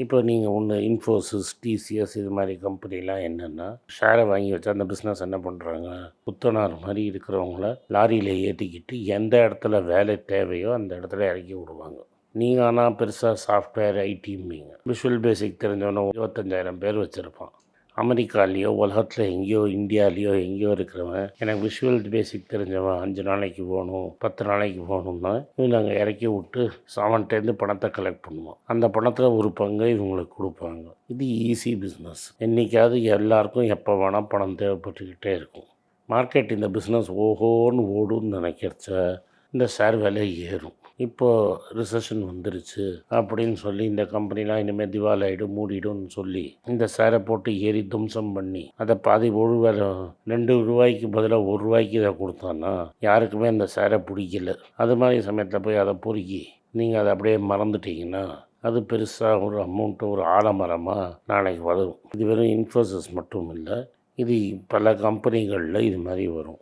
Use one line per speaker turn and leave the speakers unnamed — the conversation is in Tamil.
இப்போ நீங்கள் ஒன்று இன்ஃபோசிஸ், டிசிஎஸ் இது மாதிரி கம்பெனிலாம் என்னென்னா, ஷேரை வாங்கி வச்சா அந்த பிஸ்னஸ் என்ன பண்ணுறாங்க, புத்தனார் மாதிரி இருக்கிறவங்கள லாரியில் ஏற்றிக்கிட்டு எந்த இடத்துல வேலை தேவையோ அந்த இடத்துல இறக்கி விடுவாங்க. நீங்கள் ஆனால் பெருசாக சாஃப்ட்வேர் ஐடிம்பீங்க. விஷுவல் பேசிக் தெரிஞ்சவன 25,000 பேர் வச்சுருப்பான். அமெரிக்காலேயோ உலகத்தில் எங்கேயோ இந்தியாலேயோ எங்கேயோ இருக்கிறவன் எனக்கு விஷுவல் பேசிக் தெரிஞ்சவன் 5 நாளைக்கு போகணும் 10 நாளைக்கு போகணும்னா நாங்கள் இறக்கி விட்டு அவன்கிட்டேருந்து பணத்தை கலெக்ட் பண்ணுவோம். அந்த பணத்தில் ஒரு பங்கை இவங்களுக்கு கொடுப்பாங்க. இது ஈஸி பிஸ்னஸ். என்றைக்காவது எல்லாருக்கும் எப்போ வேணால் பணம் தேவைப்பட்டுக்கிட்டே இருக்கும். மார்க்கெட் இந்த பிஸ்னஸ் ஓஹோன்னு ஓடுன்னு நினைக்கிறச்ச இந்த ஷேர் விலை ஏறும். இப்போது ரிசெஷன் வந்துருச்சு அப்படின்னு சொல்லி இந்த கம்பெனிலாம் இனிமேல் திவாலாயிடும் மூடிடும்னு சொல்லி இந்த ஷேரை போட்டு ஏறி தும்சம் பண்ணி அதை பாதி ஒரு வேலை ₹2 பதிலாக ₹1 இதை கொடுத்தான்னா யாருக்குமே அந்த ஷேரை பிடிக்கல. அது மாதிரி சமயத்தில் போய் அதை பொறுக்கி நீங்கள் அதை அப்படியே மறந்துட்டீங்கன்னா அது பெருசாக ஒரு அமௌண்ட்டு ஒரு ஆலமரமாக நாளைக்கு வரும். இது வெறும் இன்ஃபோசிஸ் மட்டும் இல்லை, இது பல கம்பெனிகளில் இது மாதிரி வரும்.